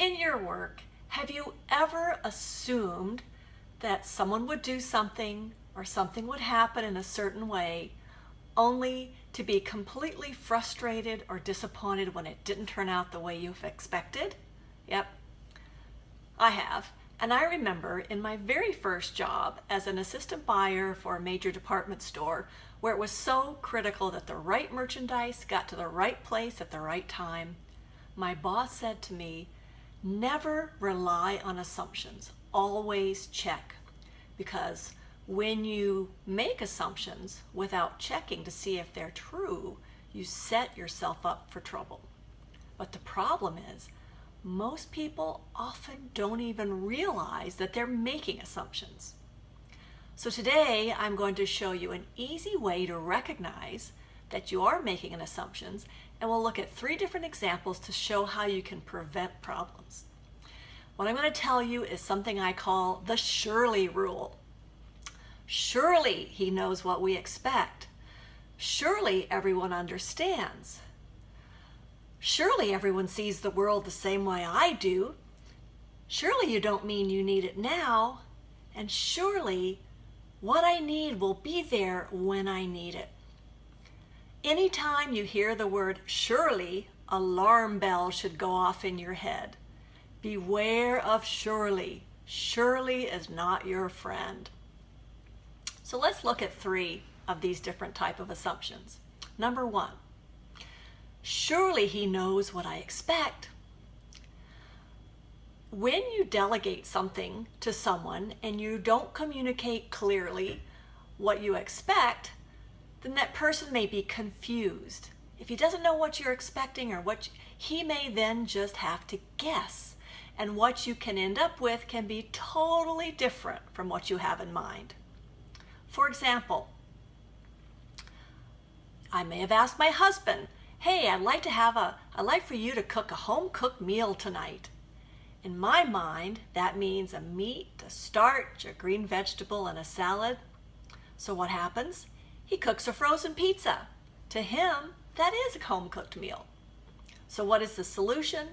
In your work, have you ever assumed that someone would do something or something would happen in a certain way only to be completely frustrated or disappointed when it didn't turn out the way you've expected? Yep, I have. And I remember in my very first job as an assistant buyer for a major department store where it was so critical that the right merchandise got to the right place at the right time, my boss said to me, never rely on assumptions, always check. Because when you make assumptions without checking to see if they're true, you set yourself up for trouble. But the problem is, most people often don't even realize that they're making assumptions. So today I'm going to show you an easy way to recognize that you are making an assumptions, and we'll look at 3 different examples to show how you can prevent problems. What I'm going to tell you is something I call the Shirley rule. Surely he knows what we expect. Surely everyone understands. Surely everyone sees the world the same way I do. Surely you don't mean you need it now. And surely what I need will be there when I need it. Anytime you hear the word surely, alarm bells should go off in your head. Beware of surely. Surely is not your friend. So let's look at 3 of these different type of assumptions. Number 1, surely he knows what I expect. When you delegate something to someone and you don't communicate clearly what you expect, then that person may be confused. If he doesn't know what you're expecting or he may then just have to guess. And what you can end up with can be totally different from what you have in mind. For example, I may have asked my husband, hey, I'd like for you to cook a home-cooked meal tonight. In my mind, that means a meat, a starch, a green vegetable, and a salad. So what happens? He cooks a frozen pizza. To him, that is a home-cooked meal. So what is the solution?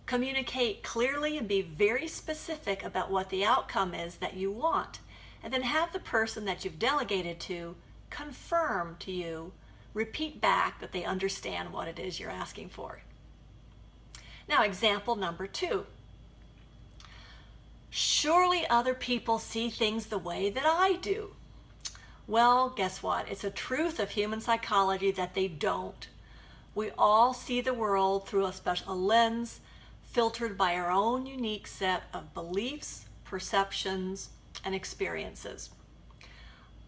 Communicate clearly and be very specific about what the outcome is that you want. And then have the person that you've delegated to confirm to you, repeat back that they understand what it is you're asking for. Now, example number 2. Surely other people see things the way that I do. Well, guess what? It's a truth of human psychology that they don't. We all see the world through a lens filtered by our own unique set of beliefs, perceptions, and experiences.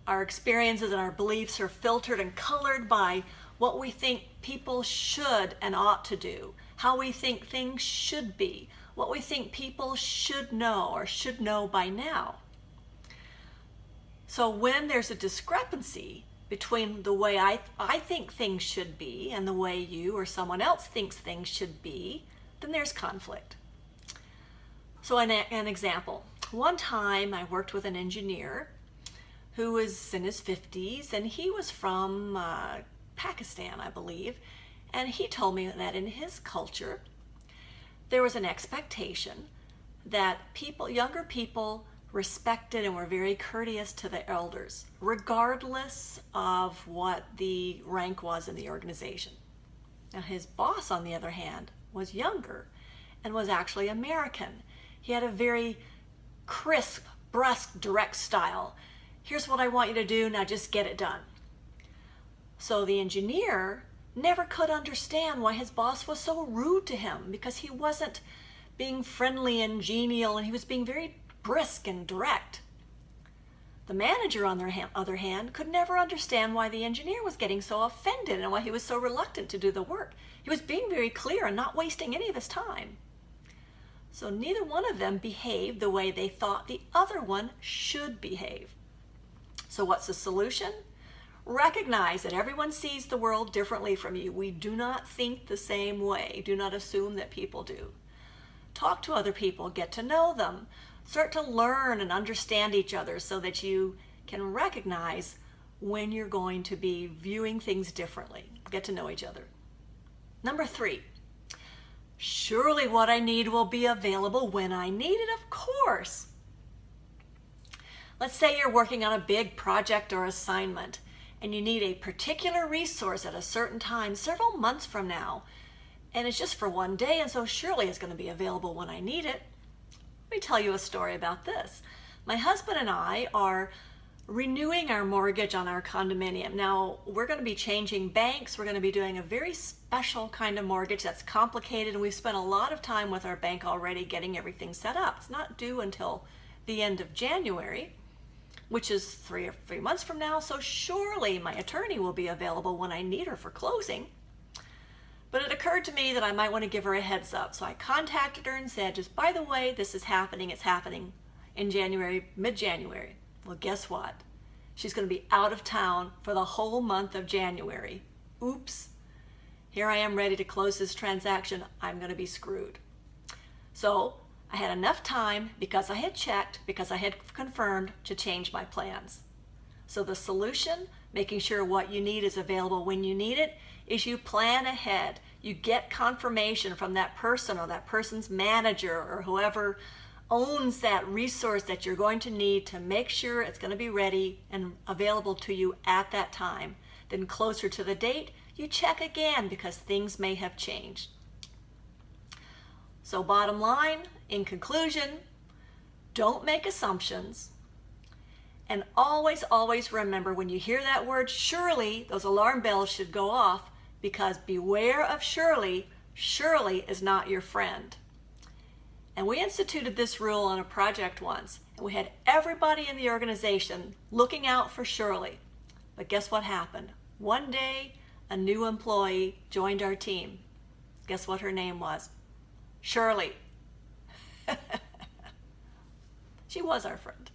Our experiences and our beliefs are filtered and colored by what we think people should and ought to do, how we think things should be, what we think people should know or should know by now. So when there's a discrepancy between the way I think things should be and the way you or someone else thinks things should be, then there's conflict. So an example. One time I worked with an engineer who was in his 50s, and he was from Pakistan, I believe, and he told me that in his culture there was an expectation that younger people respected and were very courteous to the elders, regardless of what the rank was in the organization. Now his boss, on the other hand, was younger and was actually American. He had a very crisp, brusque, direct style. Here's what I want you to do, now just get it done. So the engineer never could understand why his boss was so rude to him, because he wasn't being friendly and genial, and he was being very brisk and direct. The manager, on the other hand, could never understand why the engineer was getting so offended and why he was so reluctant to do the work. He was being very clear and not wasting any of his time. So neither one of them behaved the way they thought the other one should behave. So what's the solution? Recognize that everyone sees the world differently from you. We do not think the same way. Do not assume that people do. Talk to other people, get to know them. Start to learn and understand each other so that you can recognize when you're going to be viewing things differently. Get to know each other. Number 3, Surely what I need will be available when I need it, of course. Let's say you're working on a big project or assignment and you need a particular resource at a certain time several months from now, and it's just for one day, and so surely it's going to be available when I need it. Let me tell you a story about this. My husband and I are renewing our mortgage on our condominium. Now, we're going to be changing banks. We're going to be doing a very special kind of mortgage that's complicated, and we've spent a lot of time with our bank already getting everything set up. It's not due until the end of January, which is three months from now, so surely my attorney will be available when I need her for closing. But it occurred to me that I might want to give her a heads up, so I contacted her and said, just by the way, this is happening, it's happening in January, mid-January. Well, guess what? She's going to be out of town for the whole month of January. Oops. Here I am ready to close this transaction. I'm going to be screwed. So I had enough time, because I had checked, because I had confirmed, to change my plans. So the solution, making sure what you need is available when you need it, is you plan ahead. You get confirmation from that person or that person's manager or whoever owns that resource that you're going to need to make sure it's going to be ready and available to you at that time. Then closer to the date, you check again because things may have changed. So bottom line, in conclusion, don't make assumptions. And always, always remember, when you hear that word surely, those alarm bells should go off, because beware of Shirley. Shirley is not your friend. And we instituted this rule on a project once, and we had everybody in the organization looking out for Shirley. But guess what happened? One day, a new employee joined our team. Guess what her name was? Shirley. She was our friend.